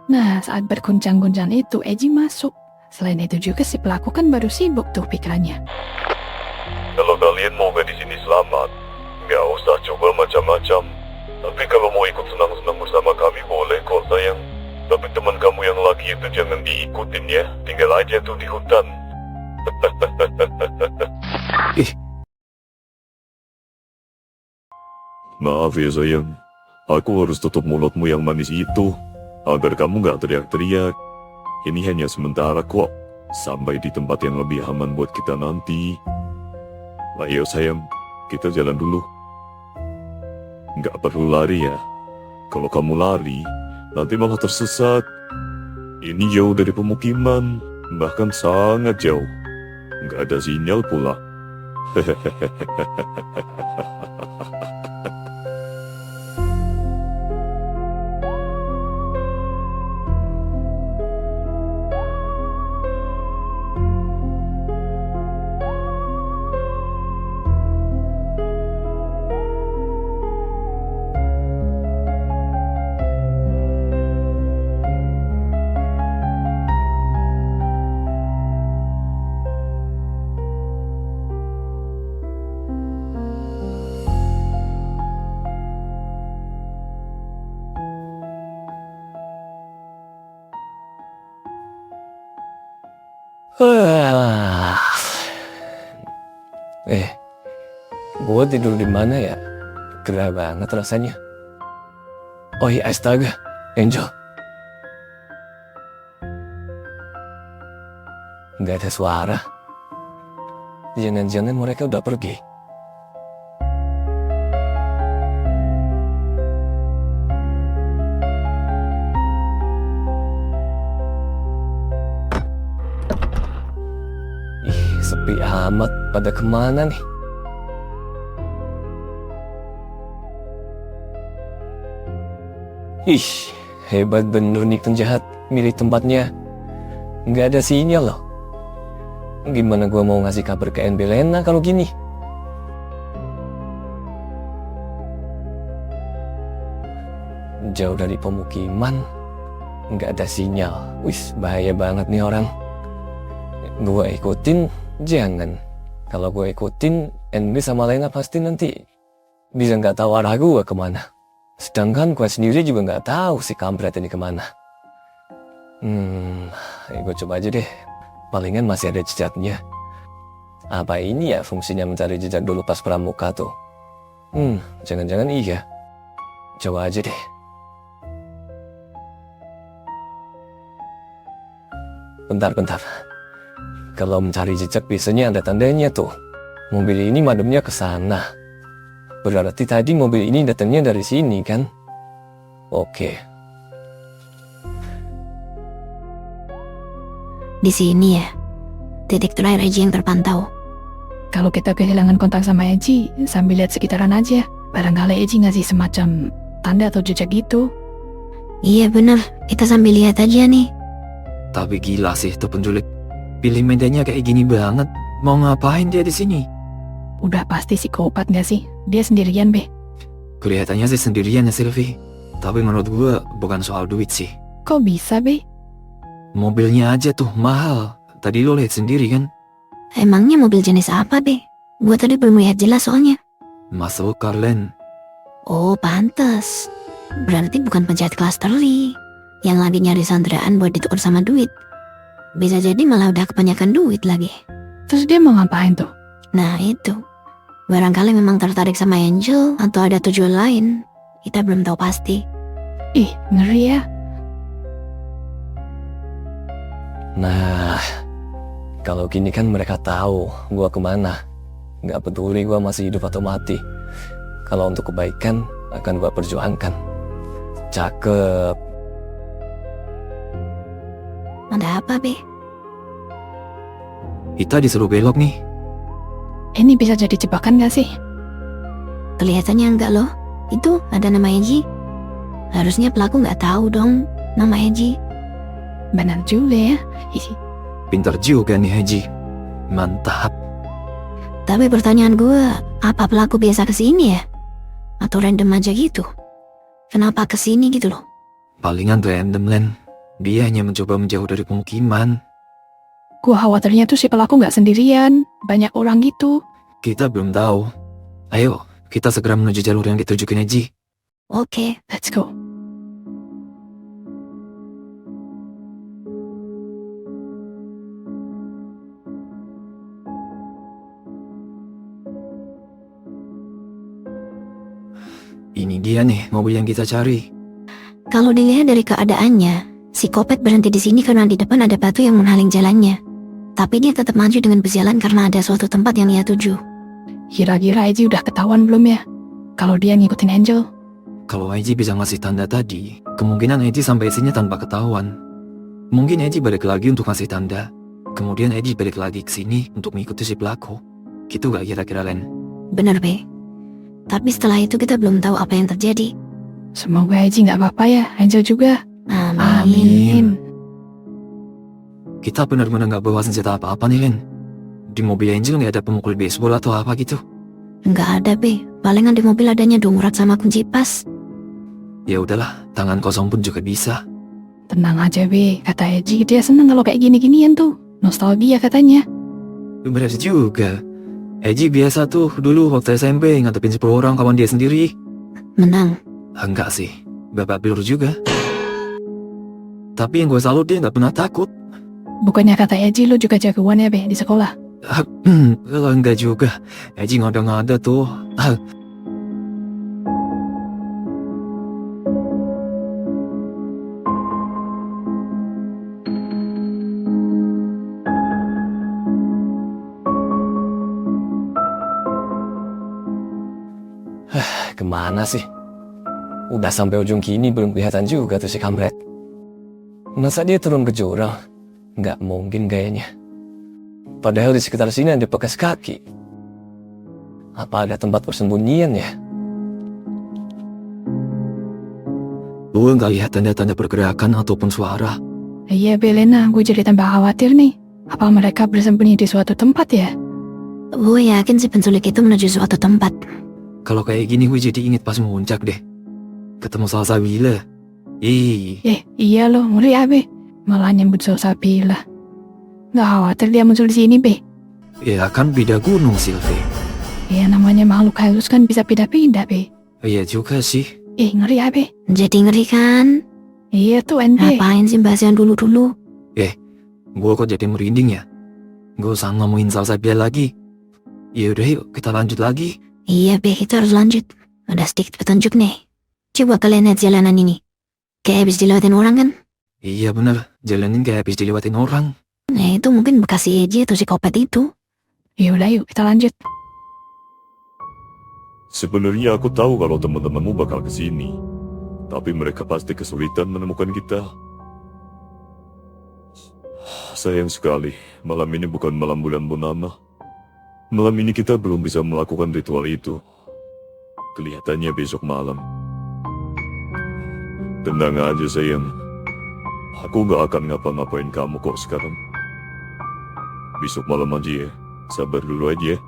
Nah, saat berguncang-guncang itu, Eji masuk. Selain itu juga si pelaku kan baru sibuk tuh pikirannya. Kalau kalian mau di sini selamat, nggak usah coba macam-macam. Tapi kalau mau ikut senang-senang bersama kami boleh kok sayang. Tapi teman kamu yang laki itu jangan diikutin ya, tinggal aja tuh di hutan. Ih, Maaf ya sayang, aku harus tutup mulutmu yang manis itu, agar kamu nggak teriak-teriak. Ini hanya sementara kok, sampai di tempat yang lebih aman buat kita nanti. Ayo sayang, kita jalan dulu. Nggak perlu lari ya, kalau kamu lari, nanti malah tersesat. Ini jauh dari pemukiman, bahkan sangat jauh. Nggak ada sinyal pula. gue tidur di mana ya? Gerah banget rasanya. Oh iya, astaga, Angel. Nggak ada suara. Jangan-jangan mereka udah pergi. Ih, sepi amat. Pada kemana nih? Ih, hebat bener nih penjahat. Milih tempatnya nggak ada sinyal loh. Gimana gua mau ngasih kabar ke NB Lena kalau gini? Jauh dari pemukiman, nggak ada sinyal. Wis, bahaya banget nih orang. Gua ikutin, jangan. Kalau gua ikutin, NB sama Lena pasti nanti bisa nggak tahu arah gua kemana. Sedangkan gua sendiri juga nggak tahu si kampret ini kemana. Gue coba aja deh. Palingan masih ada jejaknya. Apa ini ya fungsinya mencari jejak dulu pas pramuka tuh? Jangan-jangan iya. Coba aja deh. Bentar. Kalau mencari jejak biasanya ada tandanya tuh. Mobil ini mademnya ke sana. Berarti tadi mobil ini datangnya dari sini kan? Oke. Di sini ya, titik terakhir Eji yang terpantau. Kalau kita kehilangan kontak sama Eji, sambil lihat sekitaran aja. Barangkali Eji ngasih semacam tanda atau jejak gitu. Iya bener, kita sambil lihat aja nih. Tapi gila sih tuh penculik. Pilih medannya kayak gini banget. Mau ngapain dia di sini? Udah pasti psikopat gak sih? Dia sendirian, Be. Kelihatannya sih sendirian ya Sylvie. Tapi menurut gue bukan soal duit sih. Kok bisa, Be? Mobilnya aja tuh mahal. Tadi lo lihat sendiri kan? Emangnya mobil jenis apa, Be? Gua tadi belum lihat jelas soalnya. Masuk Carlen. Oh, pantes. Berarti bukan penjahat kelas teri yang lagi nyari sandraan buat ditukar sama duit. Bisa jadi malah udah kebanyakan duit lagi. Terus dia mau ngapain tuh? Nah itu, barangkali memang tertarik sama Angel atau ada tujuan lain. Kita belum tahu pasti. Ih, ngeri ya. Nah, kalau gini kan mereka tahu gua kemana. Nggak peduli gua masih hidup atau mati. Kalau untuk kebaikan akan gua perjuangkan. Cakep. Ada apa, Be? Kita disuruh belok nih. Ini bisa jadi jebakan gak sih? Kelihatannya enggak loh. Itu ada nama Eji. Harusnya pelaku nggak tahu dong nama Eji. Benar juga ya. Pintar juga nih Haji. Mantap. Tapi pertanyaan gue, apa pelaku biasa kesini ya? Atau random aja gitu? Kenapa kesini gitu loh? Palingan random Len. Dia hanya mencoba menjauh dari pemukiman. Gua khawatirnya tuh si pelaku nggak sendirian. Banyak orang gitu. Kita belum tahu. Ayo, kita segera menuju jalur yang dituju Neji. Oke, Let's go. Ini dia nih mobil yang kita cari. kalau dilihat dari keadaannya, si Kopet berhenti di sini karena di depan ada batu yang menghalang jalannya. Tapi dia tetap maju dengan berjalan karena ada suatu tempat yang ia tuju. Kira-kira Eji udah ketahuan belum ya? Kalau dia ngikutin Angel. Kalau Eiji bisa ngasih tanda tadi, kemungkinan Eiji sampai sini tanpa ketahuan. Mungkin Eiji balik lagi untuk ngasih tanda. Kemudian Eiji balik lagi ke sini untuk mengikuti si pelaku. Gitu gak kira-kira, Len? Bener, Be. Tapi setelah itu kita belum tahu apa yang terjadi. Semoga Eji nggak apa-apa ya. Angel juga. Amin. Kita benar-benar gak bawa senjata apa-apa nih, Len. Di mobil Angel gak ada pemukul baseball atau apa gitu. Nggak ada, Be. Palingan di mobil adanya dongkrak sama kunci pas. Ya udahlah, tangan kosong pun juga bisa. Tenang aja, Be. Kata Eji, dia seneng kalau kayak gini-ginian tuh. Nostalgia katanya. Bener juga. Eiji biasa tuh dulu waktu SMP ngadepin 10 orang kawan dia sendiri. Menang. Enggak sih, babak belur juga. Tapi yang gue salut dia gak pernah takut. Bukannya kata Eji lu juga jagoan ya, Be, di sekolah? Kalau enggak juga, Eiji ngada-ngada tuh. Kemana sih? Udah sampai ujung kini belum kelihatan juga tuh si kampret. Masa dia turun ke jurang? Nggak mungkin gayanya. Padahal di sekitar sini ada bekas kaki. Apa ada tempat persembunyian ya? Gue gak lihat tanda-tanda pergerakan ataupun suara. Iya, Be, Lena. Gue jadi tambah khawatir nih. Apa mereka bersembunyi di suatu tempat ya? Gue yakin si penculik itu menuju suatu tempat. Kalau kayak gini gue jadi inget pas muncak deh. Ketemu Salsabila. Iya loh. Ngeri ya, Be. Malah nyebut Salsabila. Nggak khawatir dia muncul di sini, Be. Ya kan beda gunung, Sylvie. Ya namanya makhluk halus kan bisa pindah-pindah, Be. Iya juga sih. Ngeri ya, Be. Jadi ngeri kan? Iya tuh, Be. Ngapain sih bahas yang dulu-dulu? Gue kok jadi merinding ya. Gue usah ngomongin Salsabila lagi. Yaudah yuk kita lanjut lagi. Iya, Be, kita harus lanjut. Ada sedikit petunjuk nih. Coba kalian lihat jalanan ini. Kayak habis dilewatin orang kan? Iya bener, jalanin kayak habis dilewatin orang. Nah, itu mungkin bekas si Eji atau si Kopet itu. Yaudah yuk, kita lanjut. Sebenarnya aku tahu kalau teman-temanmu bakal kesini. Tapi mereka pasti kesulitan menemukan kita. Sayang sekali, malam ini bukan malam bulan purnama. Malam ini kita belum bisa melakukan ritual itu. Kelihatannya besok malam. Tenang aja sayang. Aku gak akan ngapa-ngapain kamu kok sekarang. Besok malam aja ya. Sabar dulu aja ya.